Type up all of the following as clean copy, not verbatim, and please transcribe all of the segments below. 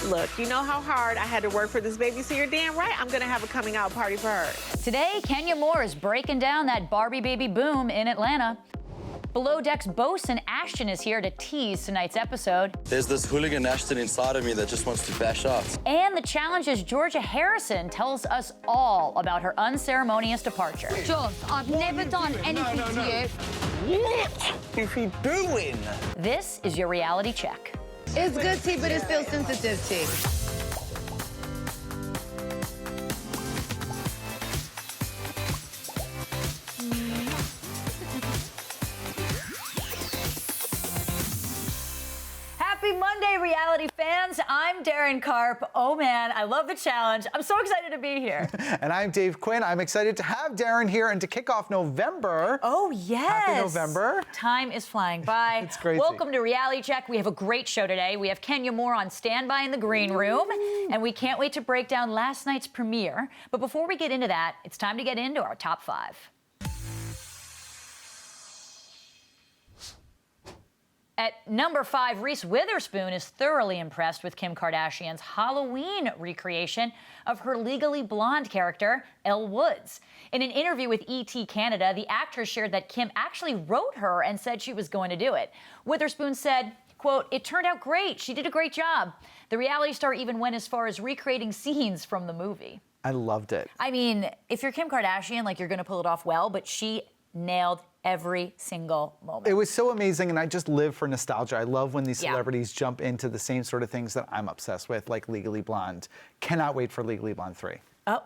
Look, you know how hard I had to work for this baby, so you're damn right I'm gonna have a coming out party for her. Today, Kenya Moore is breaking down that Barbie baby boom in Atlanta. Below Deck's bosun Ashton is here to tease tonight's episode. There's this hooligan Ashton inside of me that just wants to bash out. And the Challenge's Georgia Harrison tells us all about her unceremonious departure. Joss, I've never done anything to you. What is he doing? This is your reality check. It's good tea, but it's still sensitive tea. Happy Monday, reality fans. I'm Darren Karp. Oh man, I love the challenge. I'm so excited to be here. And I'm Dave Quinn. I'm excited to have Darren here and to kick off November. Oh yes. Happy November. Time is flying by. It's crazy. Welcome to Reality Check. We have a great show today. We have Kenya Moore on standby in the green room, and we can't wait to break down last night's premiere. But before we get into that, it's time to get into our top 5. At number 5, Reese Witherspoon is thoroughly impressed with Kim Kardashian's Halloween recreation of her Legally Blonde character, Elle Woods. In an interview with ET Canada, the actress shared that Kim actually wrote her and said she was going to do it. Witherspoon said, quote, "It turned out great. She did a great job." The reality star even went as far as recreating scenes from the movie. I loved it. I mean, if you're Kim Kardashian, like, you're going to pull it off well, but she nailed every single moment. It was so amazing, and I just live for nostalgia. I love when these Yeah. celebrities jump into the same sort of things that I'm obsessed with, like Legally Blonde. Cannot wait for Legally Blonde 3. Oh,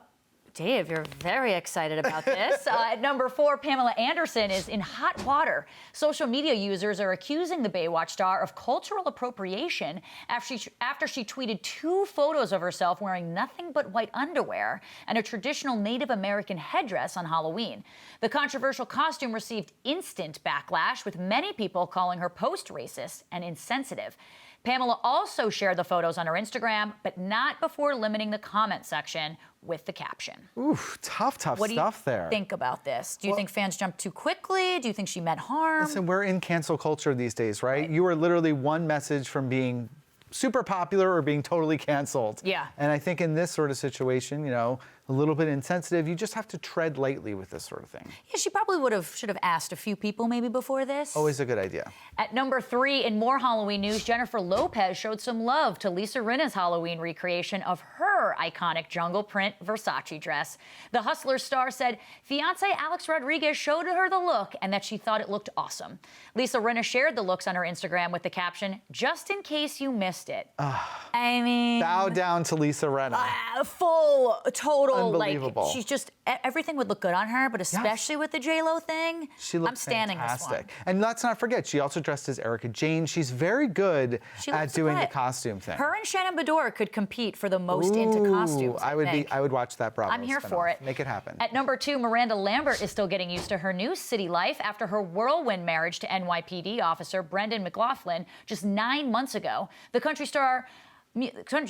Dave, you're very excited about this. At number 4, Pamela Anderson is in hot water. Social media users are accusing the Baywatch star of cultural appropriation after she tweeted 2 photos of herself wearing nothing but white underwear and a traditional Native American headdress on Halloween. The controversial costume received instant backlash, with many people calling her post-racist and insensitive. Pamela also shared the photos on her Instagram, but not before limiting the comment section with the caption. Oof, tough What do stuff you there. think about this? Do you think fans jumped too quickly? Do you think she meant harm? Listen, we're in cancel culture these days, right? You are literally one message from being super popular or being totally canceled. Yeah. And I think in this sort of situation, you know, a little bit insensitive, you just have to tread lightly with this sort of thing. Yeah, she probably should have asked a few people maybe before this. Always a good idea. At number 3, in more Halloween news, Jennifer Lopez showed some love to Lisa Rinna's Halloween recreation of her iconic jungle print Versace dress. The Hustler star said fiancé Alex Rodriguez showed her the look and that she thought it looked awesome. Lisa Rinna shared the looks on her Instagram with the caption, "Just in case you missed it." I mean, Bow down to Lisa Rinna. full, total, Unbelievable. like, she's just, everything would look good on her, but especially with the J-Lo thing, She looks I'm standing fantastic. this one. And let's not forget, she also dressed as Erica Jane. She's very good She at loves doing the play. costume thing. Her and Shannon Bedore could compete for the most into costumes. I would watch that Bravo I'm here spinoff. for it. Make it happen. At number 2, Miranda Lambert is still getting used to her new city life after her whirlwind marriage to NYPD officer Brendan McLaughlin just 9 months ago. The country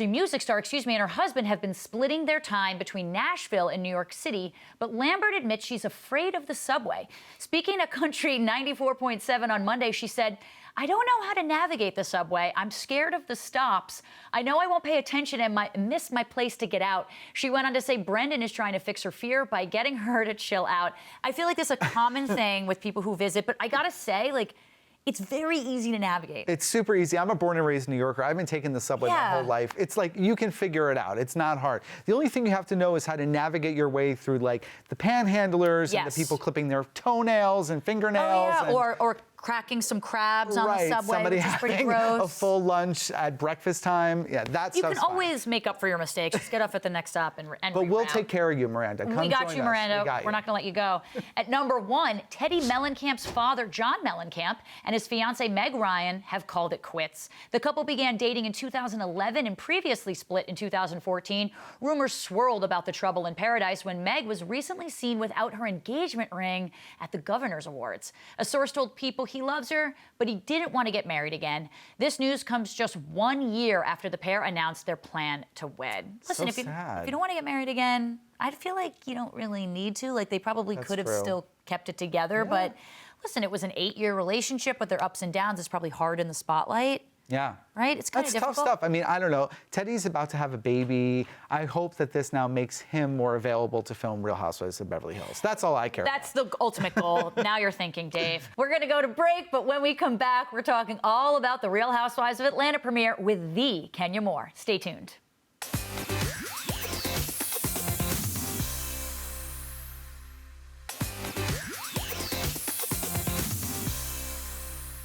music star, and her husband have been splitting their time between Nashville and New York City, but Lambert admits she's afraid of the subway. Speaking to Country 94.7 on Monday, she said, "I don't know how to navigate the subway. I'm scared of the stops. I know I won't pay attention and miss my place to get out." She went on to say Brendan is trying to fix her fear by getting her to chill out. I feel like this is a common thing with people who visit, but I gotta say, like, it's very easy to navigate. It's super easy. I'm a born and raised New Yorker. I've been taking the subway my whole life. It's like you can figure it out. It's not hard. The only thing you have to know is how to navigate your way through, like, the panhandlers and the people clipping their toenails and fingernails. Oh, yeah, or cracking some crabs on the subway, somebody which is pretty having gross. a full lunch at breakfast time. Yeah, that You stuff's can fine. always make up for your mistakes. Just get off at the next stop and But we'll reroute. take care of you, Miranda. Come We got join you, us. Miranda. We got you. We're not going to let you go. At number 1, Teddy Mellencamp's father, John Mellencamp, and his fiancée, Meg Ryan, have called it quits. The couple began dating in 2011 and previously split in 2014. Rumors swirled about the trouble in paradise when Meg was recently seen without her engagement ring at the Governor's Awards. A source told People he loves her, but he didn't want to get married again. This news comes just 1 year after the pair announced their plan to wed. Listen, if you don't want to get married again, I feel like you don't really need to. Like, they probably could have still kept it together, but listen, it was an 8-year relationship with their ups and downs. It's probably hard in the spotlight. Yeah. Right? It's kind of difficult. That's tough stuff. I mean, I don't know. Teddy's about to have a baby. I hope that this now makes him more available to film Real Housewives of Beverly Hills. That's all I care about. That's the ultimate goal. Now you're thinking, Dave. We're going to go to break, but when we come back, we're talking all about the Real Housewives of Atlanta premiere with the Kenya Moore. Stay tuned.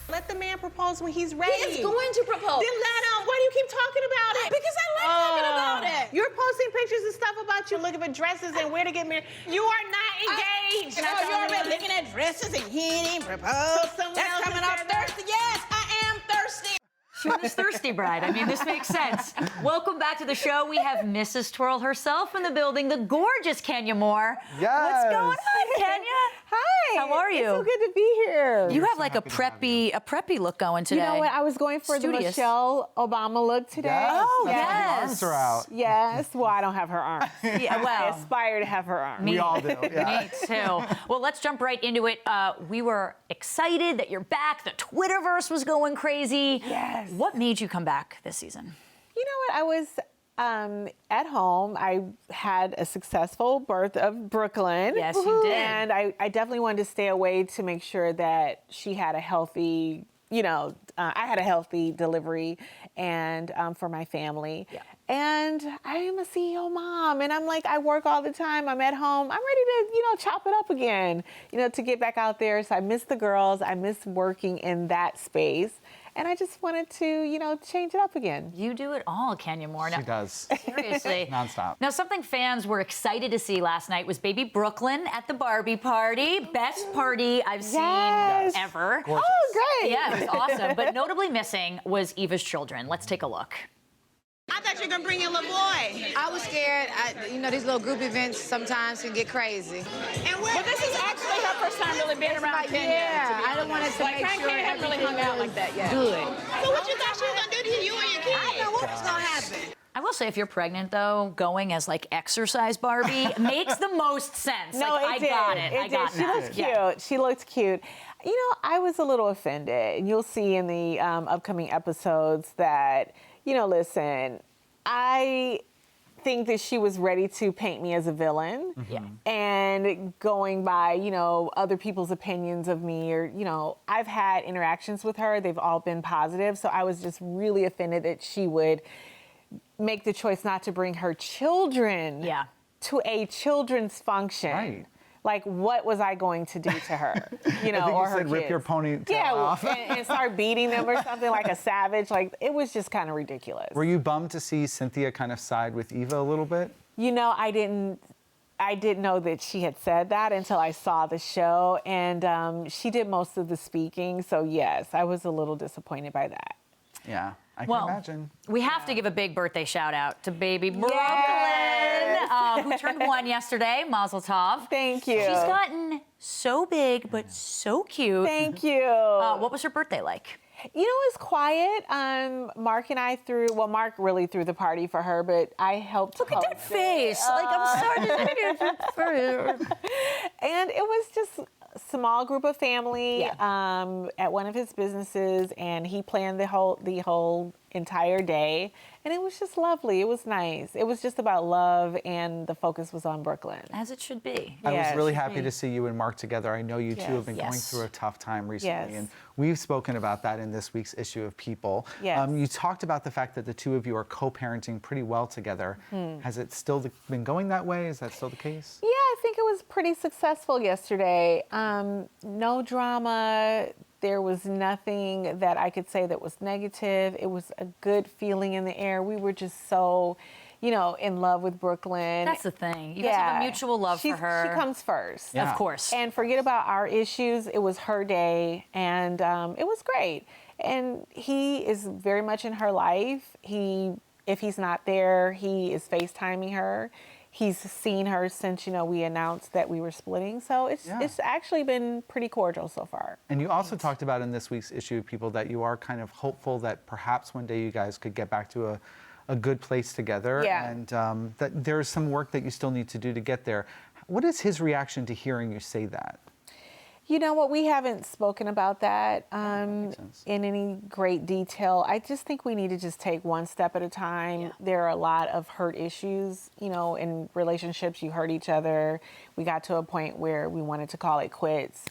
Let the man propose when he's ready. He is going to propose. Then let him. Why do you keep talking about it? Because I like talking about it. You're posting pictures and stuff about you looking for dresses and where to get married. You are not engaged. You're already looking at dresses and he ain't proposed. So That's coming up Thursday. Yes, I am thirsty. She was thirsty, bride. I mean, this makes sense. Welcome back to the show. We have Mrs. Twirl herself in the building, the gorgeous Kenya Moore. Yes. What's going on, Kenya? Hi. How are you? It's so good to be here. You have like a preppy look going today. You know what? I was going for Studious. the Michelle Obama look today. Yes, Oh, that's why yes. the arms are out. Yes. Well, I don't have her arms. Yeah, I well, aspire to have her arms. We all do. Yeah. me too. Well, let's jump right into it. We were excited that you're back. The Twitterverse was going crazy. Yes. What made you come back this season? You know what? I was at home. I had a successful birth of Brooklyn. Yes, you did. And I definitely wanted to stay away to make sure that she had a healthy, I had a healthy delivery and for my family. Yeah. And I am a CEO mom, and I'm like, I work all the time. I'm at home. I'm ready to, chop it up again, to get back out there. So I miss the girls. I miss working in that space. And I just wanted to, change it up again. You do it all, Kenya Moore. She does. Seriously. Nonstop. Now, something fans were excited to see last night was baby Brooklyn at the Barbie party. Best party I've seen Yes. ever. Gorgeous. Oh, great. Yeah, it was awesome. But notably missing was Eva's children. Let's take a look. I thought you were gonna bring your little boy. I was scared. These little group events sometimes can get crazy. And where? But this is actually her first time really being around Kenya. Yeah, I don't want it to Like, make her and sure Kenya haven't really hung out like that yet. good. So what you thought she was gonna do to you and your kids? I know what was gonna happen. I will say, if you're pregnant, though, going as like exercise Barbie makes the most sense. No, like, it I did. got it. I It got did. She that. looks cute. Yeah. She looked cute. I was a little offended. And you'll see in the upcoming episodes that, listen, I think that she was ready to paint me as a villain. Yeah. And going by, other people's opinions of me or, I've had interactions with her. They've all been positive. So I was just really offended that she would make the choice not to bring her children Yeah. to a children's function. Right. Like, what was I going to do to her? I think or you her said rip kids? your ponytail off. and start beating them or something like a savage. Like, it was just kind of ridiculous. Were you bummed to see Cynthia kind of side with Eva a little bit? I didn't know that she had said that until I saw the show, and she did most of the speaking. So yes, I was a little disappointed by that. Yeah, I can Well, imagine. we have to give a big birthday shout out to baby Brooklyn, Yes. who turned 1 yesterday. Mazel tov. Thank you. She's gotten so big, but so cute. Thank you. What was her birthday like? It was quiet. Mark and I Mark really threw the party for her, but I helped Look at that host face. it. Like, I'm sorry. And it was just a small group of family Yeah. at one of his businesses, and he planned the whole entire day, and it was just lovely. It was nice. It was just about love, and the focus was on Brooklyn. As it should be. I was Yes, really it happy should be. to see you and Mark together. I know you two have been going Yes. through a tough time recently, Yes. and we've spoken about that in this week's issue of People. Yes. You talked about the fact that the two of you are co-parenting pretty well together. Has it still been going that way? Is that still the case? Yeah, I think it was pretty successful yesterday. No drama. There was nothing that I could say that was negative. It was a good feeling in the air. We were just so, in love with Brooklyn. That's the thing. You guys have a mutual love for her. She comes first. Yeah. Of course. And forget about our issues. It was her day, and it was great. And he is very much in her life. If he's not there, he is FaceTiming her. He's seen her since, we announced that we were splitting. So it's actually been pretty cordial so far. And you also talked about in this week's issue of People that you are kind of hopeful that perhaps one day you guys could get back to a good place together. Yeah. And that there's some work that you still need to do to get there. What is his reaction to hearing you say that? You know what? We haven't spoken about that in any great detail. I just think we need to just take one step at a time. Yeah. There are a lot of hurt issues, you know, in relationships. You hurt each other. We got to a point where we wanted to call it quits.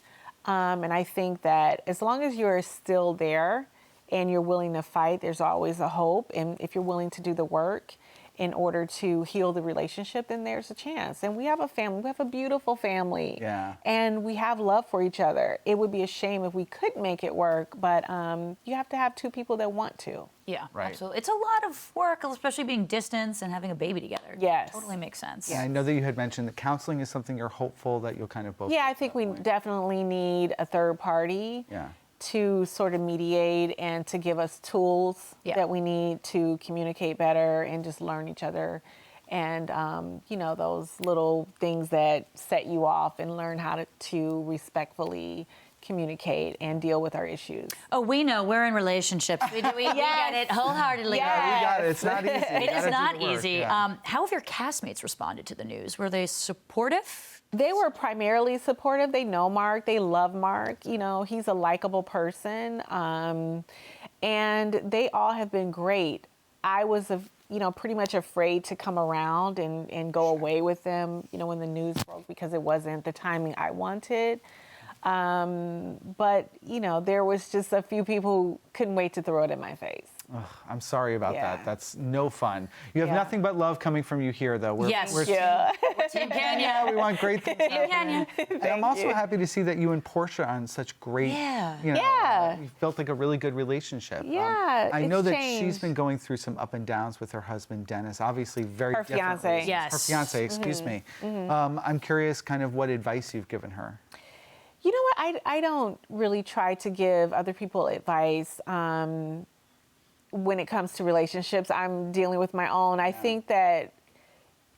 And I think that as long as you're still there and you're willing to fight, there's always a hope. And if you're willing to do the work in order to heal the relationship, then there's a chance. And we have a family. We have a beautiful family. Yeah. And we have love for each other. It would be a shame if we couldn't make it work, but you have to have two people that want to. Yeah, right. Absolutely. It's a lot of work, especially being distance and having a baby together. Yes. Totally makes sense. Yeah, I know that you had mentioned that counseling is something you're hopeful that you'll kind of both. Yeah, I think we definitely need a third party. Yeah. To sort of mediate and to give us tools that we need to communicate better and just learn each other. And, you know, those little things that set you off and learn how to respectfully communicate and deal with our issues. Oh, we know. We're in relationships. We get it wholeheartedly. Yeah, we got it. It's not easy. It is not easy. Yeah. How have your castmates responded to the news? Were they supportive? They were primarily supportive. They know Mark. They love Mark. You know, he's a likable person. And they all have been great. I was, you know, pretty much afraid to come around and go away with them, you know, when the news broke because it wasn't the timing I wanted. But, you know, there was just a few people who couldn't wait to throw it in my face. Ugh, I'm sorry about that. That's no fun. You have nothing but love coming from you here, though. We're Team Kenya. We want great things. Team Kenya. And I'm also happy to see that you and Portia are on such great, you know, you've built like a really good relationship. Yeah, I know that changed. she's been going through some up and downs with her husband, Dennis, obviously very Her different. fiance. Yes. Her fiance, excuse me. I'm curious kind of what advice you've given her. You know what? I don't really try to give other people advice when it comes to relationships. I'm dealing with my own. I think that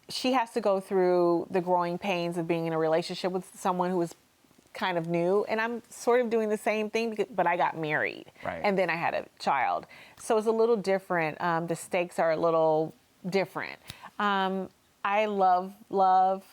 she has to go through the growing pains of being in a relationship with someone who is kind of new. And I'm sort of doing the same thing, but I got married. Right. And then I had a child. So it's a little different. The stakes are a little different. I love,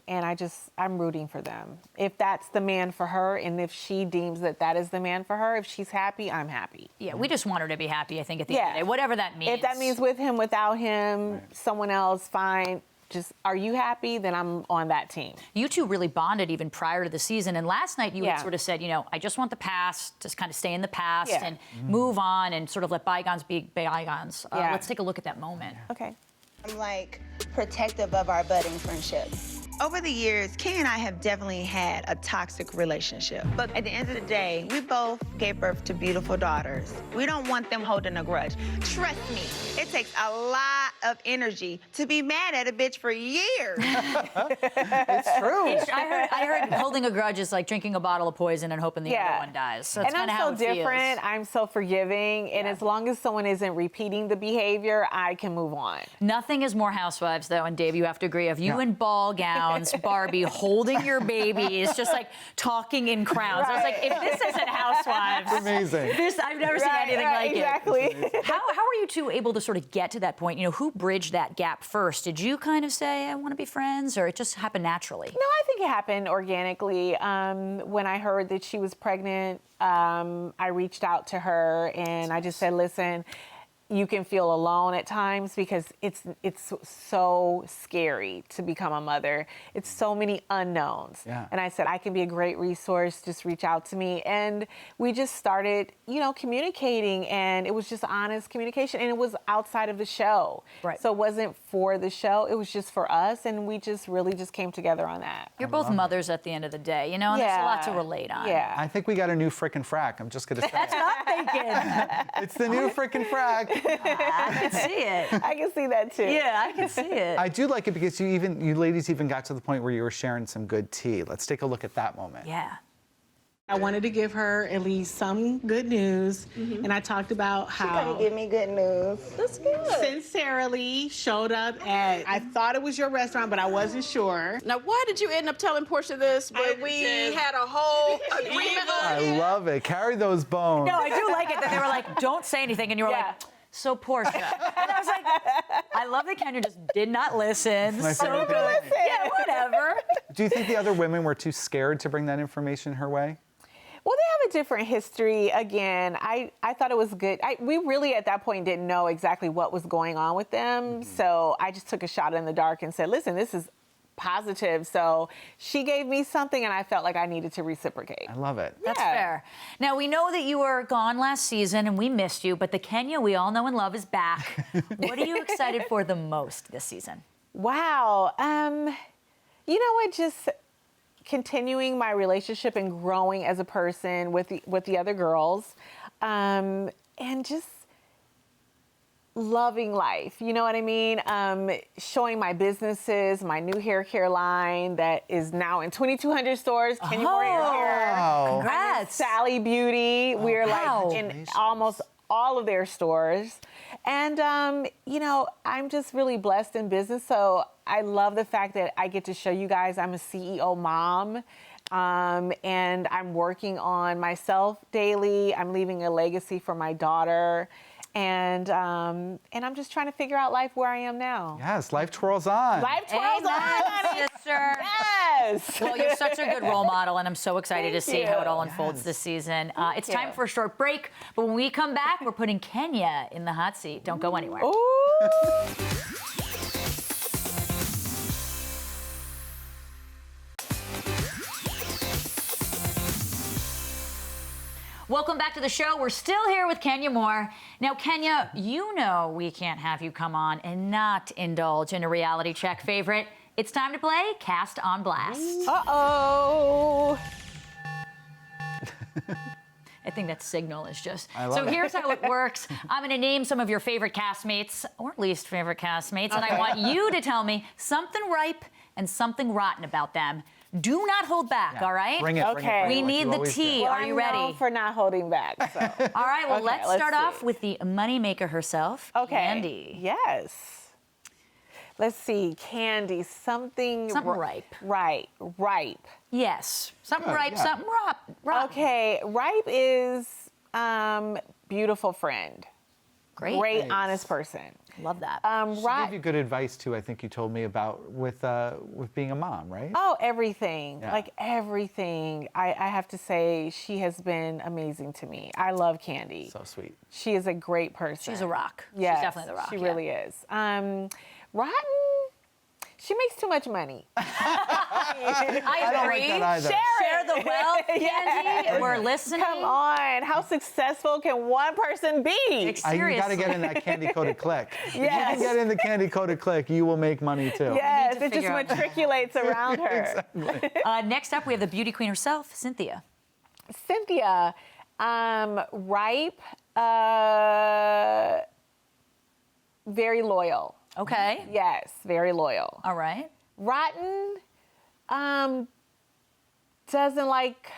and I'm rooting for them. If that's the man for her, and if she deems that that is the man for her, if she's happy, I'm happy. Yeah, we just want her to be happy, I think, at the end of the day, whatever that means. If that means with him, without him, someone else, fine. Just, are you happy? Then I'm on that team. You two really bonded even prior to the season. And last night you had sort of said, you know, I just want the past, just kind of stay in the past and move on and sort of let bygones be bygones. Let's take a look at that moment. Okay. I'm like protective of our budding friendship. Over the years, Kay and I have definitely had a toxic relationship. But at the end of the day, we both gave birth to beautiful daughters. We don't want them holding a grudge. Trust me, it takes a lot of energy to be mad at a bitch for years. It's true. I heard holding a grudge is like drinking a bottle of poison and hoping the other one dies. So that's and I'm how so it different. feels. I'm so forgiving. And as long as someone isn't repeating the behavior, I can move on. Nothing is more Housewives, though, and Dave, you have to agree, of you in ball gowns, Barbie holding your babies, just like talking in crowns. I was like, if this isn't Housewives, it's amazing. I've never seen anything like it. How were you two able to sort of get to that point? You know, who bridged that gap first? Did you kind of say, I want to be friends, or it just happened naturally? No, I think it happened organically. When I heard that she was pregnant, I reached out to her and I just said, listen, you can feel alone at times because it's so scary to become a mother. It's so many unknowns. Yeah. And I said, I can be a great resource. Just reach out to me. And we just started, you know, communicating, and it was just honest communication, and it was outside of the show. Right. So it wasn't for the show. It was just for us, and we just really just came together on that. You're both mothers at the end of the day, you know, and there's a lot to relate on. Yeah. I think we got a new frickin' frack. I'm just going to say That's what I'm thinking. it's the new frickin' frack. I can see it. I can see that too. Yeah, I can see it. I do like it because you ladies even got to the point where you were sharing some good tea. Let's take a look at that moment. Yeah. I wanted to give her at least some good news, and I talked about how She couldn't give me good news. that's good. Sincerely showed up at, I thought it was your restaurant, but I wasn't sure. Now, why did you end up telling Portia this, but we had a whole agreement on I it? love it. Carry those bones. No, I do like it that they were like, don't say anything, and you were like, so Portia. And I was like, I love that Kenya just did not listen. My So favorite good. thing. Yeah, whatever. Do you think the other women were too scared to bring that information her way? have a different history. Again, I thought it was good. We really at that point didn't know exactly what was going on with them. So I just took a shot in the dark and said, listen, this is positive. So she gave me something and I felt like I needed to reciprocate. I love it. That's fair. Now, we know that you were gone last season and we missed you, but the Kenya we all know and love is back. What are you excited for the most this season? Wow. You know what? Just continuing my relationship and growing as a person with the other girls, and just loving life. You know what I mean? Showing my businesses, my new hair care line that is now in 2,200 stores. Kenya Moore Hair. Congrats. Sally Beauty. We're like in almost all of their stores. And, you know, I'm just really blessed in business. So I love the fact that I get to show you guys I'm a CEO mom. And I'm working on myself daily. I'm leaving a legacy for my daughter. And I'm just trying to figure out life where I am now. Yes, life twirls on. Life twirls on, honey. Sister. Yes. Well, you're such a good role model, and I'm so excited to see Thank how you. it all unfolds this season. It's you. time for a short break, but when we come back, we're putting Kenya in the hot seat. Don't go anywhere. Ooh. Welcome back to the show. We're still here with Kenya Moore. Now, Kenya, you know we can't have you come on and not indulge in a reality check favorite. It's time to play Cast on Blast. Uh-oh. I think that signal is just... I love So it. here's how it works. I'm going to name some of your favorite castmates, or least favorite castmates, and I want you to tell me something ripe and something rotten about them. Do not hold back, all right? Bring it, bring it, Okay. bring it, We like need you the always tea. do. Are you ready? I'm known for not holding back. So. All right, well, Okay, let's let's start see. off with the moneymaker herself, Okay. Candy. Yes. Let's see. Candy. Something ripe. Ripe. Yes. Something Good, ripe, yeah. something rotten. Okay. Ripe is beautiful friend. Great. Great, Nice. honest person. Love that. She Ripe. gave you good advice too. I think you told me about with being a mom, right? Oh, everything. Yeah. Like everything. I have to say, she has been amazing to me. I love Candy. So sweet. She is a great person. She's a rock. Yes, She's definitely the rock. She yeah. really is. Rotten. She makes too much money. I don't agree. like that either. Share the wealth, Candy. Yes. We're listening. Come on. How successful can one person be? You got to get in that candy-coated clique. If you Yes. can get in the candy-coated clique, you will make money too. Yes, to it just figure out- matriculates around her. Next up, we have the beauty queen herself, Cynthia. Cynthia, ripe, very loyal. Okay. Yes, very loyal. All right. Rotten, doesn't like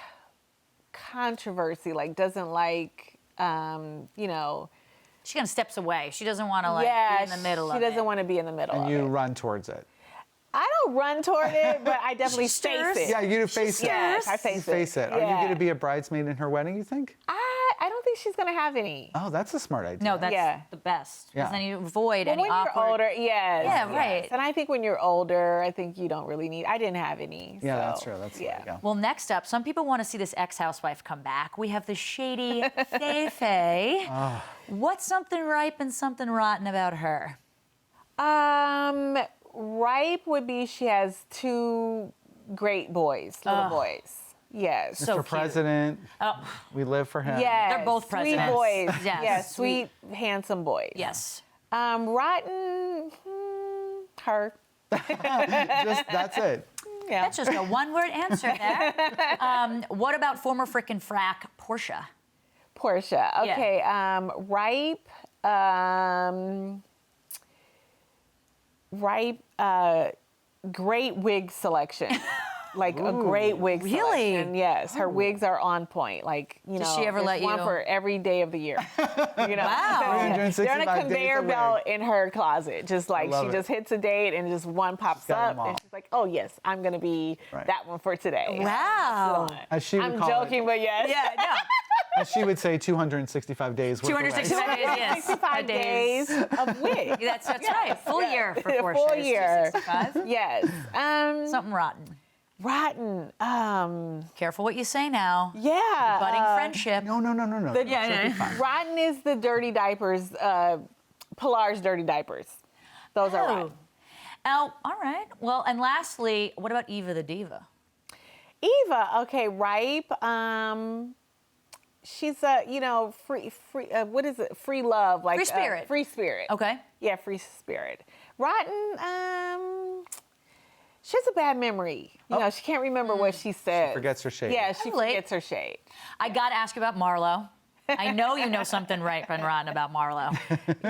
controversy, like doesn't like, you know. She kind of steps away. She doesn't want to Yeah, be in the middle of she it. doesn't want to be in the middle And of you it. run towards it. I don't run toward it, but I definitely She face stirs. it. Yeah, you face it. Yes, I You face it. face it. Are you Yeah. going to be a bridesmaid in her wedding, you think? I don't think she's gonna have any. Oh, that's a smart idea. No, that's Yeah. the best. Because Yeah. then you avoid But any when awkward... you're older, yes. Yeah, yes. right. And I think when you're older, I think you don't really need. I didn't have any. Yeah, so, that's true. That's the way to go. Well, next up, some people want to see this ex-housewife come back. We have the shady Faye. What's something ripe and something rotten about her? Ripe would be she has two great boys, little boys. Yes. So Mr. cute. President, Oh, we live for him. Yes. They're both presidents. Sweet boys. Yes. Yes. Sweet, handsome boys. yes. Rotten, her. That's it. Yeah. That's just a one-word answer there. What about former frickin' frack, Portia? Portia. Yeah. Okay. Ripe. Great wig selection. Like a great wig Really? selection. Yes, her wigs are on point. Like, you Does know, she ever there's let one you- for every day of the year. You know, Wow. they're 365 on a conveyor days a belt week. in her closet. Just like love she it. just hits a date and just one pops got 'em up, all. and she's like, "Oh yes, I'm gonna be Right. that one for today." Wow. As she would I'm call joking, it, but yes. Yeah, no. as she would say, 265 days. worth of 265 days, yes. 65 days of wig. That's right. Full year for Portia. Full is year. 265. Yes. Something rotten. Rotten. Careful what you say now. Yeah. Budding friendship. No. Rotten is the dirty diapers, Pilar's dirty diapers. Those are rotten. Oh, all right. Well, and lastly, what about Eva the Diva? Eva, okay, ripe. She's free. What is it? Free love, like free spirit. Free spirit. Okay. Yeah, free spirit. Rotten. She has a bad memory. You know, she can't remember what she said. She forgets her shade. Yeah, she forgets her shade. I got to ask you about Marlo. I know you know something right and rotten about Marlo.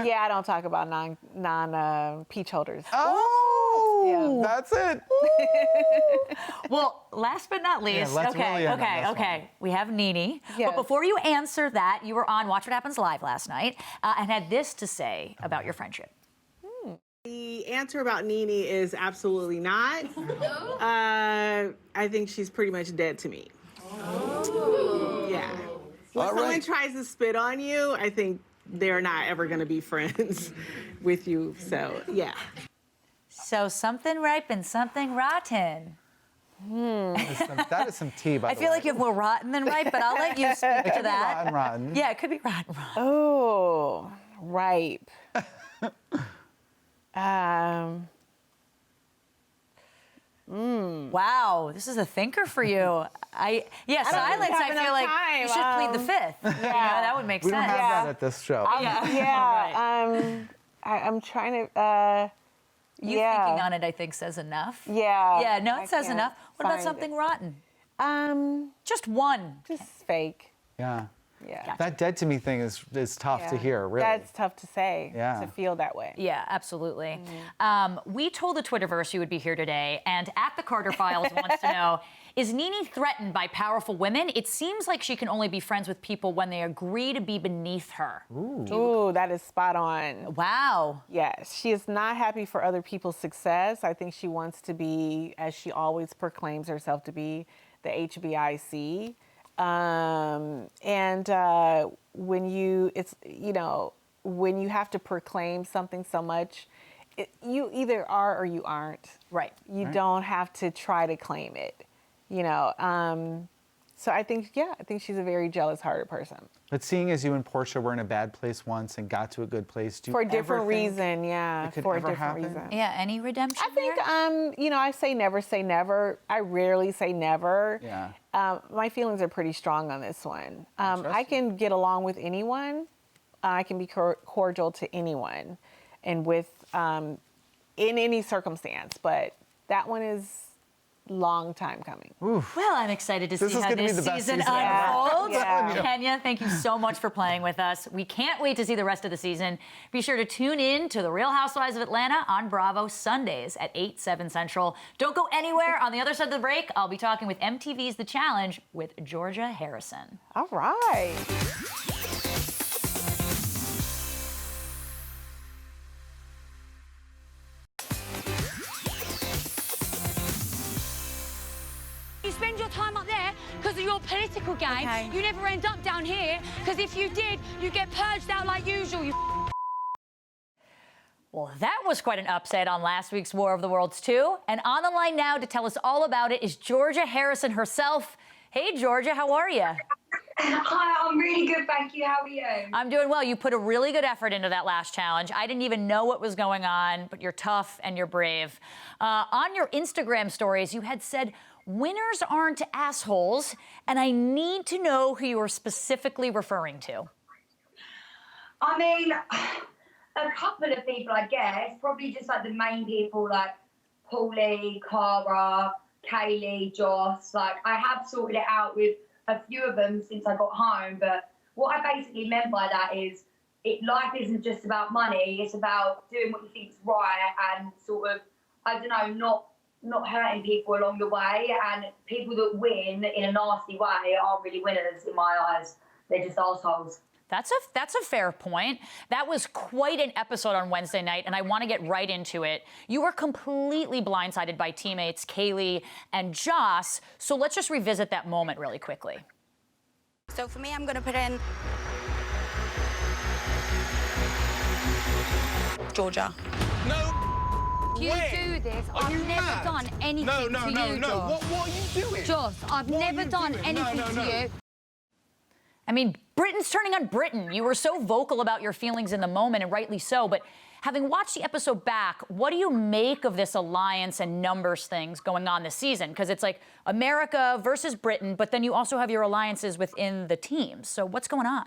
Yeah, I don't talk about non peach holders. Oh, yeah. That's it. Well, last but not least, okay. We have Nene. Yes. But before you answer that, you were on Watch What Happens Live last night and had this to say about your friendship. The answer about Nene is absolutely not. I think she's pretty much dead to me. Yeah. When someone tries to spit on you, I think they're not ever going to be friends with you. So, yeah. So something ripe and something rotten. That is some tea, by the way. I feel like you have more rotten than ripe, but I'll let you speak to that. Rotten. Yeah, it could be rotten. Oh, ripe. Wow, this is a thinker for you. Silence. I feel like you should plead the fifth. Yeah, that would make we sense. We don't have that at this show. I'm trying to. You thinking on it, I think, says enough. Yeah. Yeah, no, it says enough. What about something rotten? Just one. Just fake. Yeah. Yeah. Gotcha. That dead to me thing is tough to hear, really. That's tough to say, to feel that way. Yeah, absolutely. We told the Twitterverse you would be here today, and at the Carter Files wants to know, is Nene threatened by powerful women? It seems like she can only be friends with people when they agree to be beneath her. Ooh, that is spot on. Wow. Yes, she is not happy for other people's success. I think she wants to be, as she always proclaims herself to be, the HBIC. When you have to proclaim something so much, you either are or you aren't. Right. You don't have to try to claim it, So I think she's a very jealous-hearted person. But seeing as you and Portia were in a bad place once and got to a good place, do you for a different ever think reason, yeah. it could For a ever different happen? reason. Yeah, any redemption I think, I say never. I rarely say never. Yeah. My feelings are pretty strong on this one. I can get along with anyone. I can be cordial to anyone and with, in any circumstance. But that one is long time coming. Oof. Well, I'm excited to see how this season unfolds. Yeah. Kenya, thank you so much for playing with us. We can't wait to see the rest of the season. Be sure to tune in to The Real Housewives of Atlanta on Bravo Sundays at 8, 7 Central. Don't go anywhere. On the other side of the break, I'll be talking with MTV's The Challenge with Georgia Harrison. All right. You spend your time up there because of your political game. Okay. You never end up down here because if you did, you get purged out like usual. Well, that was quite an upset on last week's War of the Worlds 2. And on the line now to tell us all about it is Georgia Harrison herself. Hey, Georgia, how are you? Hi, I'm really good, thank you. How are you? I'm doing well. You put a really good effort into that last challenge. I didn't even know what was going on, but you're tough and you're brave. On your Instagram stories, you had said, winners aren't assholes, and I need to know who you were specifically referring to. I mean, a couple of people, I guess. Probably just like the main people, like Paulie, Cara, Kaylee, Joss. Like, I have sorted it out with a few of them since I got home, but what I basically meant by that is life isn't just about money, it's about doing what you think's right and sort of, I don't know, not hurting people along the way, and people that win in a nasty way aren't really winners in my eyes. They're just assholes. That's a fair point. That was quite an episode on Wednesday night, and I want to get right into it. You were completely blindsided by teammates Kaylee and Joss, so let's just revisit that moment really quickly. So for me, I'm going to put in Georgia. No. you do this, I've never done anything to you, Joss. What are you doing? Joss, I've never done anything to you. I mean, Britain's turning on Britain. You were so vocal about your feelings in the moment, and rightly so, but having watched the episode back, what do you make of this alliance and numbers things going on this season? Because it's like America versus Britain, but then you also have your alliances within the teams. So what's going on?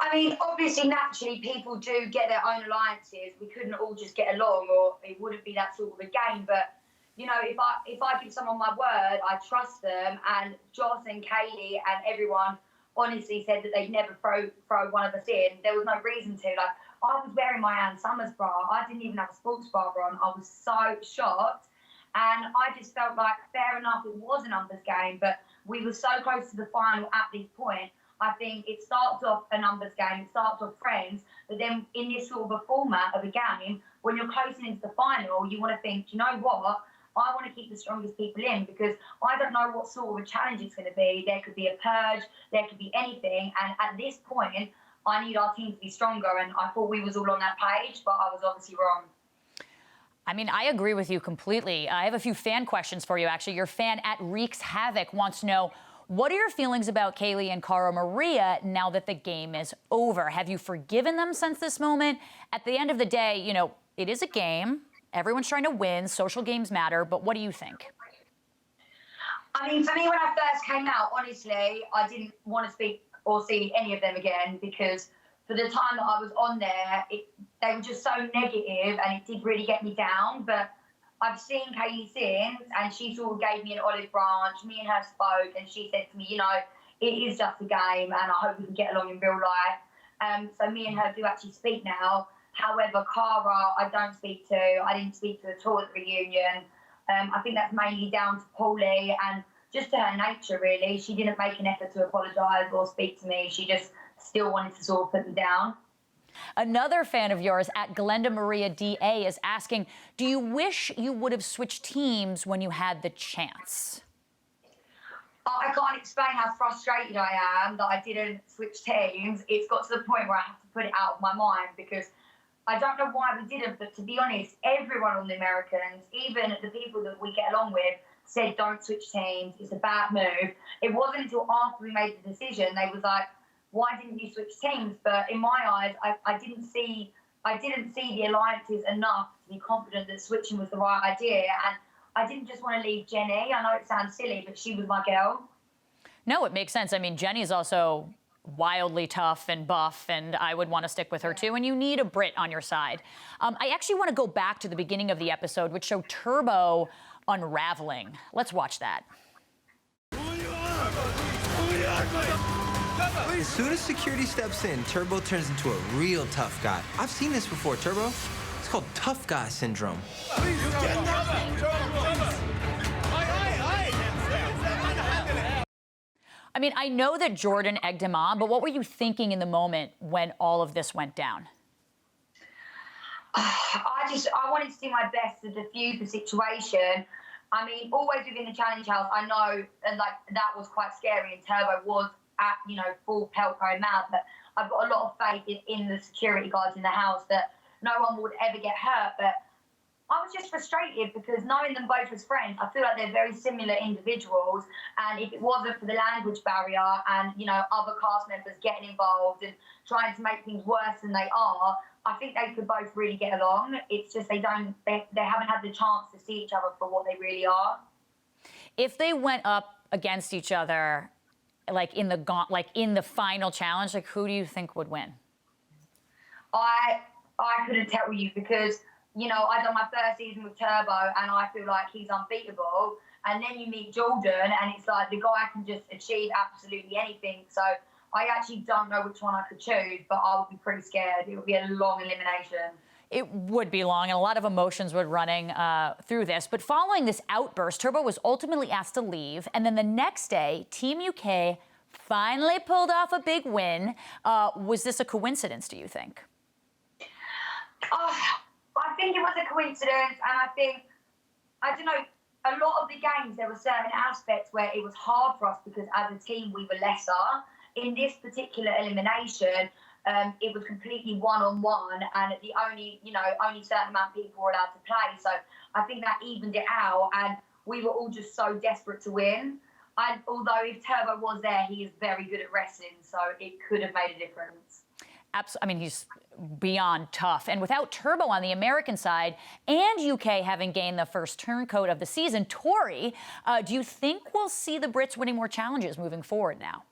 I mean, obviously, naturally, people do get their own alliances. We couldn't all just get along, or it wouldn't be that sort of a game. But, you know, if I give someone my word, I trust them. And Joss and Kaylee and everyone honestly said that they'd never throw one of us in. There was no reason to. Like, I was wearing my Ann Summers bra. I didn't even have a sports bra on. I was so shocked. And I just felt like, fair enough, it was a numbers game, but we were so close to the final at this point. I think it starts off a numbers game, it starts off friends, but then in this sort of a format of a game, when you're closing into the final, you want to think, you know what, I want to keep the strongest people in, because I don't know what sort of a challenge it's going to be. There could be a purge, there could be anything, and at this point, I need our team to be stronger, and I thought we was all on that page, but I was obviously wrong. I mean, I agree with you completely. I have a few fan questions for you, actually. Your fan at Wreaks Havoc wants to know, what are your feelings about Kaylee and Cara Maria now that the game is over? Have you forgiven them since this moment? At the end of the day, you know, it is a game. Everyone's trying to win. Social games matter. But what do you think? I mean, for me, when I first came out, honestly, I didn't want to speak or see any of them again, because for the time that I was on there, they were just so negative, and it did really get me down. But I've seen Kaylee since, and she sort of gave me an olive branch. Me and her spoke, and she said to me, you know, it is just a game, and I hope we can get along in real life. So me and her do actually speak now. However, Cara, I don't speak to. I didn't speak to at all at the reunion. I think that's mainly down to Paulie and just to her nature, really. She didn't make an effort to apologise or speak to me. She just still wanted to sort of put me down. Another fan of yours at Glenda Maria DA is asking, do you wish you would have switched teams when you had the chance? I can't explain how frustrated I am that I didn't switch teams. It's got to the point where I have to put it out of my mind, because I don't know why we didn't, but to be honest, everyone on the Americans, even the people that we get along with, said don't switch teams, it's a bad move. It wasn't until after we made the decision, they was like, why didn't you switch teams? But in my eyes, I didn't see the alliances enough to be confident that switching was the right idea. And I didn't just want to leave Jenny. I know it sounds silly, but she was my girl. No, it makes sense. I mean, Jenny's also wildly tough and buff, and I would want to stick with her too. And you need a Brit on your side. I actually want to go back to the beginning of the episode, which showed Turbo unraveling. Let's watch that. As soon as security steps in, Turbo turns into a real tough guy. I've seen this before, Turbo. It's called tough guy syndrome. I mean, I know that Jordan egged him on, but what were you thinking in the moment when all of this went down? I wanted to do my best to defuse the situation. I mean, always within the challenge house, I know, and like that was quite scary, and Turbo was at, you know, full Pelco mouth, but I've got a lot of faith in the security guards in the house that no one would ever get hurt. But I was just frustrated because knowing them both as friends, I feel like they're very similar individuals, and if it wasn't for the language barrier and, you know, other cast members getting involved and trying to make things worse than they are, I think they could both really get along. It's just they haven't had the chance to see each other for what they really are. If they went up against each other, like in the final challenge, like who do you think would win? I couldn't tell you, because, you know, I done my first season with Turbo and I feel like he's unbeatable. And then you meet Jordan and it's like the guy can just achieve absolutely anything. So I actually don't know which one I could choose, but I would be pretty scared. It would be a long elimination. It would be long, and a lot of emotions were running through this. But following this outburst, Turbo was ultimately asked to leave. And then the next day, Team UK finally pulled off a big win. Was this a coincidence, do you think? I think it was a coincidence. And I think, I don't know, a lot of the games, there were certain aspects where it was hard for us because as a team, we were lesser. in this particular elimination, it was completely one-on-one, and the only certain amount of people were allowed to play. So I think that evened it out, and we were all just so desperate to win. And although if Turbo was there, he is very good at wrestling, so it could have made a difference. I mean, he's beyond tough. And without Turbo on the American side and UK having gained the first turncoat of the season, Tori, do you think we'll see the Brits winning more challenges moving forward now?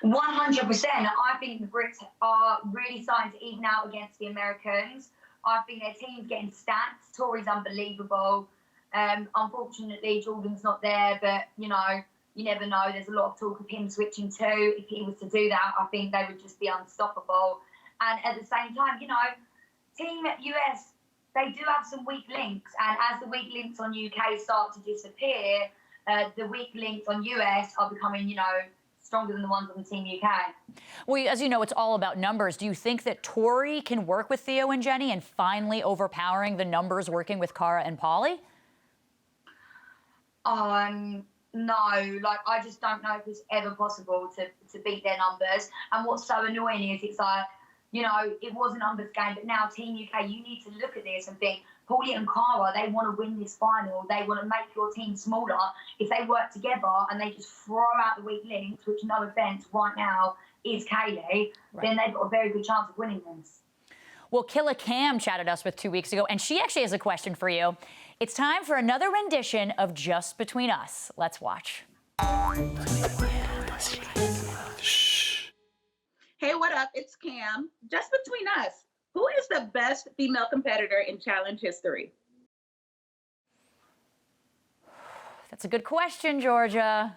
100%. I think the Brits are really starting to even out against the Americans. I think their team's getting stacked. Tori's unbelievable. Unfortunately, Jordan's not there, but, you know, you never know. There's a lot of talk of him switching too. If he was to do that, I think they would just be unstoppable. And at the same time, you know, Team US, they do have some weak links. And as the weak links on UK start to disappear, the weak links on US are becoming, you know, stronger than the ones on Team UK. Well, as you know, it's all about numbers. Do you think that Tori can work with Theo and Jenny and finally overpowering the numbers working with Cara and Paulie? No, like, I just don't know if it's ever possible to beat their numbers. And what's so annoying is it's like, you know, it was a numbers game, but now Team UK, you need to look at this and think, Paulie and Cara, they want to win this final. They want to make your team smaller. If they work together and they just throw out the weak links, which, no offence, right now is Kaylee, then they've got a very good chance of winning this. Well, Killer Cam chatted us with 2 weeks ago, and she actually has a question for you. It's time for another rendition of Just Between Us. Let's watch. Shh. Hey, what up? It's Cam. Just Between Us. Who is the best female competitor in challenge history? That's a good question, Georgia.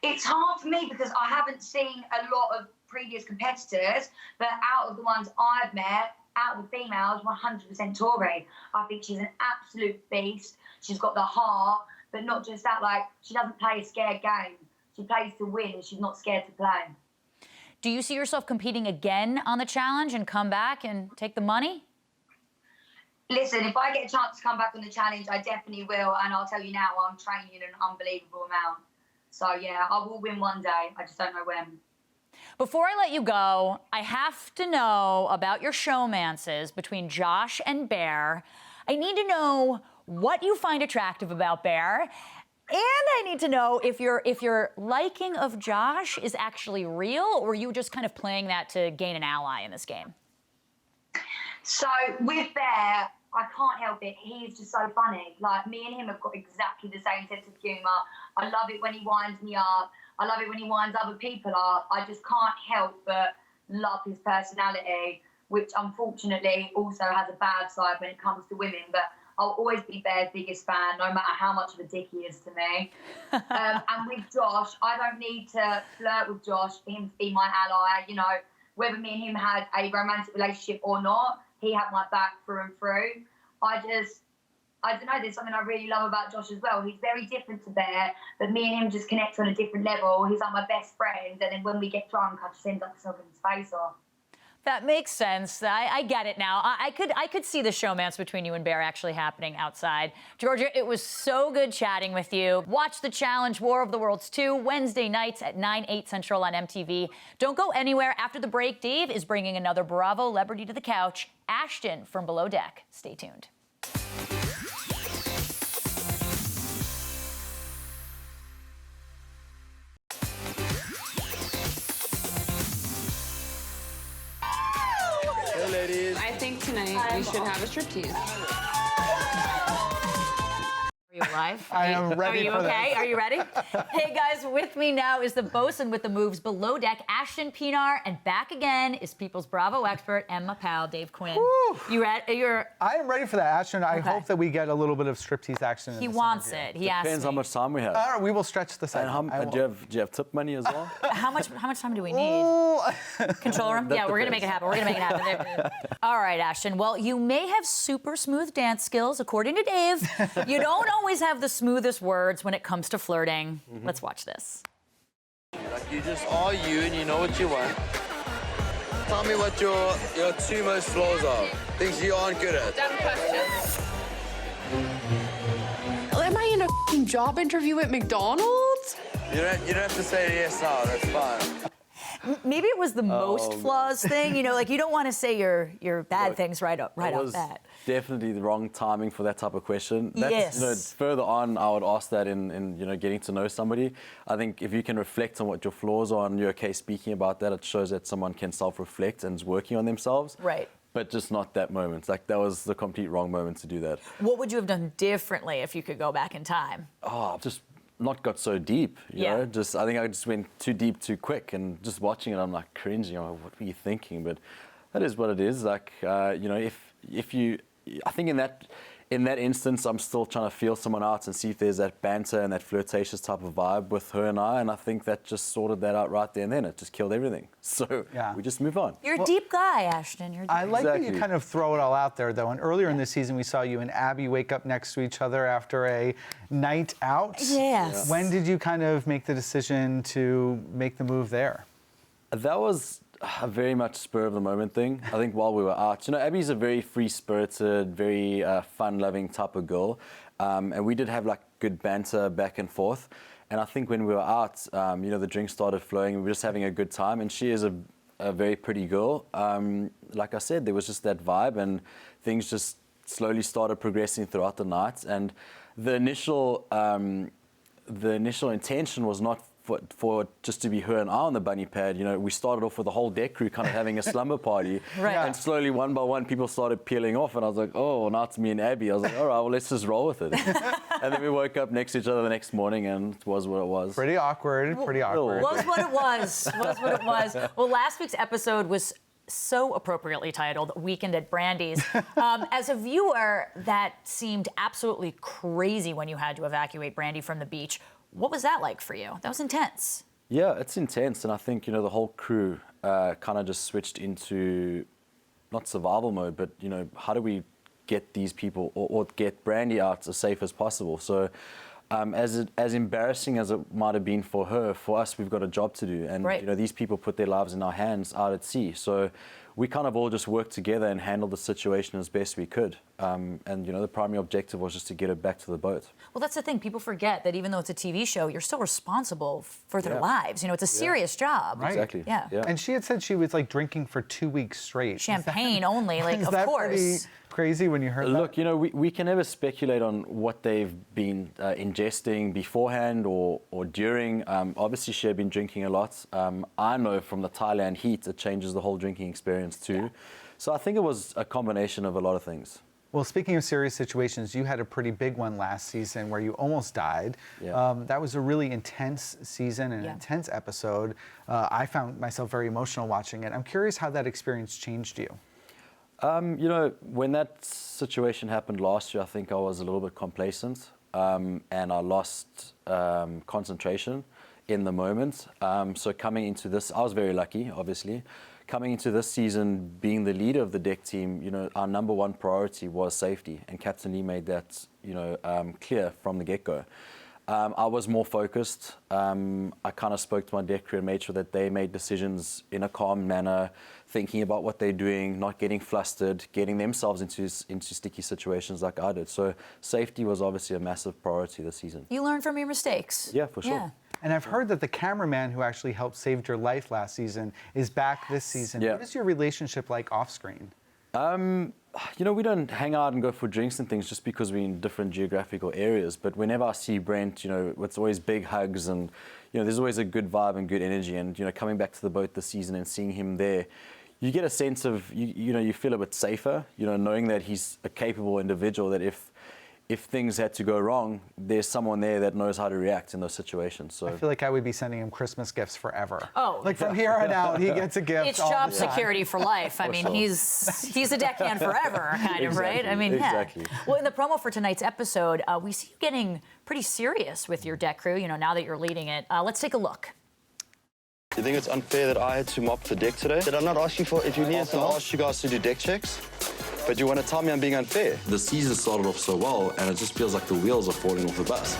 It's hard for me because I haven't seen a lot of previous competitors, but out of the ones I've met, out of the females, 100% Tori. I think she's an absolute beast. She's got the heart, but not just that, like, she doesn't play a scared game. She plays to win, and she's not scared to play. Do you see yourself competing again on the challenge and come back and take the money? Listen, if I get a chance to come back on the challenge, I definitely will, and I'll tell you now, I'm training an unbelievable amount. So, yeah, I will win one day. I just don't know when. Before I let you go, I have to know about your showmances between Josh and Bear. I need to know what you find attractive about Bear, and I need to know if your liking of Josh is actually real, or you just kind of playing that to gain an ally in this game. So with Bear, I can't help it. He's just so funny. Like, me and him have got exactly the same sense of humour. I love it when he winds me up. I love it when he winds other people up. I just can't help but love his personality, which unfortunately also has a bad side when it comes to women. But I'll always be Bear's biggest fan, no matter how much of a dick he is to me. And with Josh, I don't need to flirt with Josh for him to be my ally. You know, whether me and him had a romantic relationship or not, he had my back through and through. I don't know, there's something I really love about Josh as well. He's very different to Bear, but me and him just connect on a different level. He's like my best friend, and then when we get drunk, I just end up sucking his face off. That makes sense. I get it now. I could see the showmance between you and Bear actually happening outside. Georgia, it was so good chatting with you. Watch the challenge War of the Worlds 2 Wednesday nights at 9/8 Central on MTV. Don't go anywhere. After the break, Dave is bringing another Bravo celebrity to the couch, Ashton from Below Deck. Stay tuned. Hey, ladies. I think tonight we should have a striptease. Are you alive? I am ready. Are you for okay? this. Are you ready? Hey guys, with me now is the bosun with the moves Below Deck, Ashton Pienaar, and back again is People's Bravo expert and my pal Dave Quinn. Woo. You ready? I am ready for that, Ashton. I hope that we get a little bit of striptease action. He wants it. He asked Depends how much time we have. All right, we will stretch the segment. Do you have tip money as well? How much time do we need? Control room? Yeah, we're gonna make it happen. We're gonna make it happen. All right, Ashton. Well, you may have super smooth dance skills, according to Dave. You don't always have the smoothest words when it comes to flirting. Let's watch this. Like, you just are you and you know what you want. Tell me what your two most flaws are. Things you aren't good at. Dumb questions. Am I in a job interview at McDonald's? You don't have to say yes now. That's fine. Maybe it was the most flaws thing. You know, like you don't want to say your bad things right off bat. Definitely the wrong timing for that type of question. That's, yes. You know, further on, I would ask that in you know, getting to know somebody. I think if you can reflect on what your flaws are and you're okay speaking about that, it shows that someone can self-reflect and is working on themselves. Right. But just not that moment. Like, that was the complete wrong moment to do that. What would you have done differently if you could go back in time? Oh, I've just not got so deep, you know? I think I just went too deep too quick, and just watching it, I'm like cringing. I'm like, what were you thinking? But that is what it is. Like, you know, if you, I think in that instance, I'm still trying to feel someone out and see if there's that banter and that flirtatious type of vibe with her and I think that just sorted that out right there and then. It just killed everything. So we just move on. You're a deep guy, Ashton. You're deep. I like that you kind of throw it all out there, though. And earlier in the season, we saw you and Abby wake up next to each other after a night out. Yes. When did you kind of make the decision to make the move there? That was a very much spur of the moment thing. I think while we were out, you know, Abby's a very free-spirited, very fun-loving type of girl. And we did have like good banter back and forth. And I think when we were out, you know, the drinks started flowing. We were just having a good time. And she is a very pretty girl. Like I said, there was just that vibe, and things just slowly started progressing throughout the night. And the initial intention was not for just to be her and I on the bunny pad. You know, we started off with the whole deck crew kind of having a slumber party. Right. And slowly, one by one, people started peeling off. And I was like, oh, now it's me and Abby. I was like, all right, well, let's just roll with it. And then we woke up next to each other the next morning, and it was what it was. Pretty awkward, pretty awkward. Was what it was. Was what it was. Well, last week's episode was so appropriately titled Weekend at Brandy's. As a viewer, that seemed absolutely crazy when you had to evacuate Brandy from the beach. What was that like for you? That was intense. Yeah, it's intense. And I think, you know, the whole crew kind of just switched into not survival mode, but, you know, how do we get these people or get Brandy out as safe as possible? So as embarrassing as it might have been for her, for us, we've got a job to do. And, you know, these people put their lives in our hands out at sea. So we kind of all just worked together and handled the situation as best we could. And, you know, the primary objective was just to get her back to the boat. Well, that's the thing. People forget that even though it's a TV show, you're still responsible for their lives. You know, it's a serious job. Right. Exactly. Yeah. And she had said she was like drinking for 2 weeks straight. Champagne only, like, is of that course. Pretty crazy when you heard that? Look, you know, we can never speculate on what they've been ingesting beforehand or during. Obviously, she had been drinking a lot. I know from the Thailand heat, it changes the whole drinking experience too. Yeah. So I think it was a combination of a lot of things. Well, speaking of serious situations, you had a pretty big one last season where you almost died. Yeah. That was a really intense season and an intense episode. I found myself very emotional watching it. I'm curious how that experience changed you. You know, when that situation happened last year, I think I was a little bit complacent and I lost concentration in the moment. So coming into this, I was very lucky, obviously. Coming into this season, being the leader of the deck team, you know, our number one priority was safety, and Captain Lee made that, you know, clear from the get-go. I was more focused. I kind of spoke to my deck crew and made sure that they made decisions in a calm manner, thinking about what they're doing, not getting flustered, getting themselves into sticky situations like I did. So safety was obviously a massive priority this season. You learn from your mistakes. Yeah, for sure. Yeah. And I've heard that the cameraman who actually helped save your life last season is back this season. Yeah. What is your relationship like off screen? You know, we don't hang out and go for drinks and things just because we're in different geographical areas. But whenever I see Brent, you know, it's always big hugs and, you know, there's always a good vibe and good energy. And, you know, coming back to the boat this season and seeing him there, you get a sense of, you know, you feel a bit safer, you know, knowing that he's a capable individual, that if things had to go wrong, there's someone there that knows how to react in those situations. So I feel like I would be sending him Christmas gifts forever. Oh. Like from here on out, he gets a gift. It's all job the time. security for life. I mean, he's a deckhand forever, kind of, right? I mean, exactly. Yeah. Well, in the promo for tonight's episode, we see you getting pretty serious with your deck crew, you know, now that you're leading it. Let's take a look. You think it's unfair that I had to mop the deck today? Did I not ask you for if you needed some help? I asked you guys to do deck checks, but you want to tell me I'm being unfair? The season started off so well, and it just feels like the wheels are falling off the bus.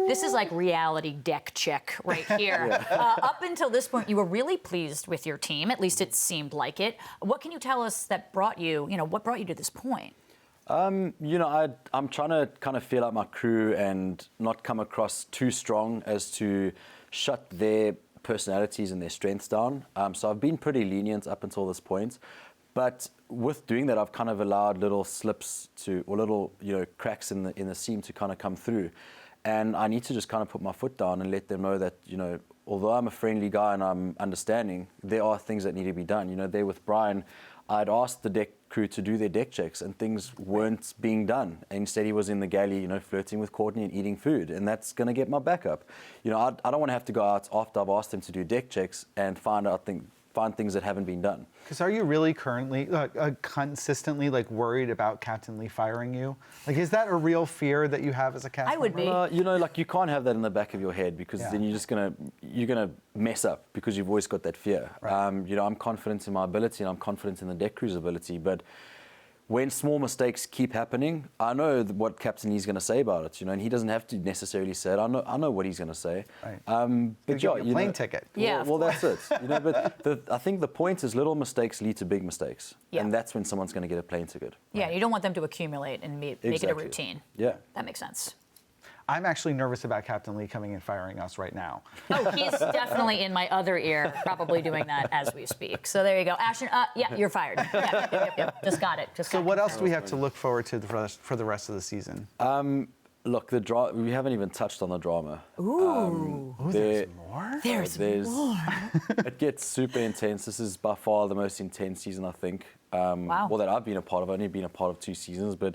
This is like reality deck check right here. Up until this point, you were really pleased with your team. At least it seemed like it. What can you tell us that brought you, you know, what brought you to this point? You know, I'm trying to kind of feel out my crew and not come across too strong as to shut their personalities and their strengths down. So I've been pretty lenient up until this point. But with doing that, I've kind of allowed little slips or little, cracks in the seam to kind of come through. And I need to just kind of put my foot down and let them know that, although I'm a friendly guy and I'm understanding, there are things that need to be done. There with Brian, I'd asked the deck crew to do their deck checks and things weren't being done. And instead he was in the galley, flirting with Courtney and eating food. And that's going to get my back up. I don't want to have to go out after I've asked him to do deck checks and find things that haven't been done. Because are you really currently, consistently worried about Captain Lee firing you? Is that a real fear that you have as a cast member? I would be. You can't have that in the back of your head because then you're gonna mess up because you've always got that fear. Right. I'm confident in my ability and I'm confident in the deck crew's ability, but when small mistakes keep happening, I know what Captain Lee's going to say about it, and he doesn't have to necessarily say it. I know what he's going to say. Right. But yeah, plane ticket. Yeah. Well, that's it. But I think the point is little mistakes lead to big mistakes, and that's when someone's going to get a plane ticket. Yeah, you don't want them to accumulate and make it a routine. Yeah. That makes sense. I'm actually nervous about Captain Lee coming and firing us right now. Oh, he's definitely in my other ear, probably doing that as we speak. So there you go. Ashton, you're fired. Yep. Just got it. So what else do we have to look forward to for the rest of the season? Look, we haven't even touched on the drama. Ooh. There's more? There's more. It gets super intense. This is by far the most intense season, I think. Wow. Well, that I've been a part of. I've only been a part of 2 seasons, but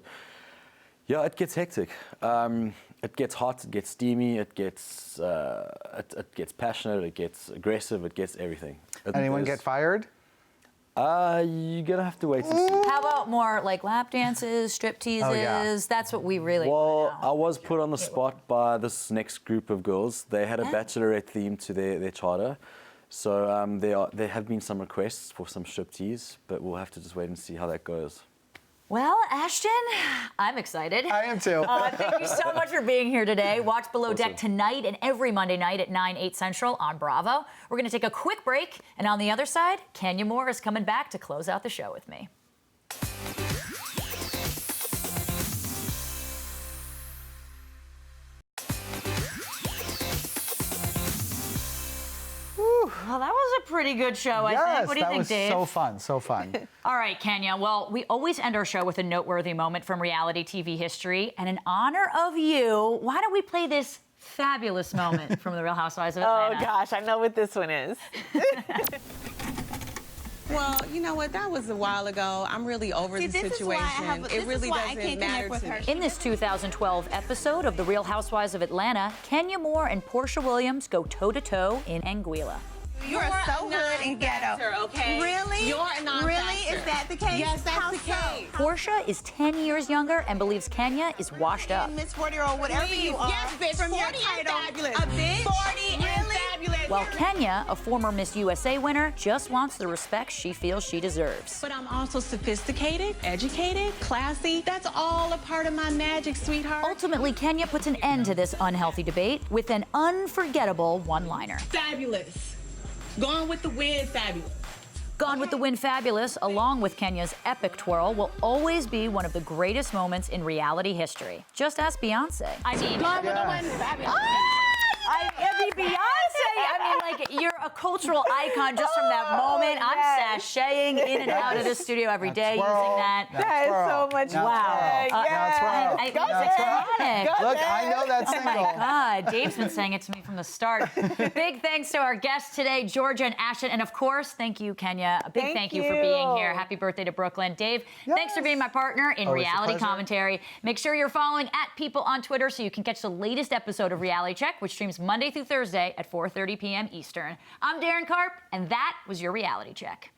yeah, it gets hectic. It gets hot, it gets steamy, it gets passionate, it gets aggressive, it gets everything. Anyone get fired? You're gonna have to wait to see. How about more lap dances, strip teases? Oh, yeah. That's what we really Well, I was put on the spot by this next group of girls. They had a bachelorette theme to their charter. So there have been some requests for some strip tease, but we'll have to just wait and see how that goes. Well, Ashton, I'm excited. I am too. Thank you so much for being here today. Watch Below Deck tonight and every Monday night at 9, 8 Central on Bravo. We're going to take a quick break, and on the other side, Kenya Moore is coming back to close out the show with me. Well, that was a pretty good show, I think. What do you think, Dave? That was so fun. All right, Kenya. Well, we always end our show with a noteworthy moment from reality TV history. And in honor of you, why don't we play this fabulous moment from the Real Housewives of Atlanta? Oh, gosh, I know what this one is. Well, you know what? That was a while ago. I'm really over the situation. It really doesn't matter to me. In this 2012 episode of The Real Housewives of Atlanta, Kenya Moore and Portia Williams go toe-to-toe in Anguilla. You're so hood and ghetto. Okay? Really? You're a non-factor. Really? Is that the case? Yes, that's the case. Portia is 10 years younger and believes Kenya is washed up. Miss 40 or whatever you are. Yes, bitch. From 40 your is title. fabulous. A bitch? 40 is fabulous. While Kenya, a former Miss USA winner, just wants the respect she feels she deserves. But I'm also sophisticated, educated, classy. That's all a part of my magic, sweetheart. Ultimately, Kenya puts an end to this unhealthy debate with an unforgettable one-liner. Fabulous. Gone with the Wind, fabulous. Gone with the Wind Fabulous, along with Kenya's epic twirl, will always be one of the greatest moments in reality history. Just ask Beyonce. Gone with the Wind, fabulous. Beyonce, you're a cultural icon just from that moment. I'm sashaying in and out of the studio every day using that. That is so much fun. Look, I know that single. Oh my God, Dave's been saying it to me from the start. Big thanks to our guests today, Georgia and Ashton, and of course, thank you, Kenya. A big thank you for being here. Happy birthday to Brooklyn. Dave, thanks for being my partner in reality commentary. Make sure you're following @People on Twitter so you can catch the latest episode of Reality Check, which streams Monday through Thursday at 4:30 p.m. Eastern. I'm Darren Karp, and that was your Reality Check.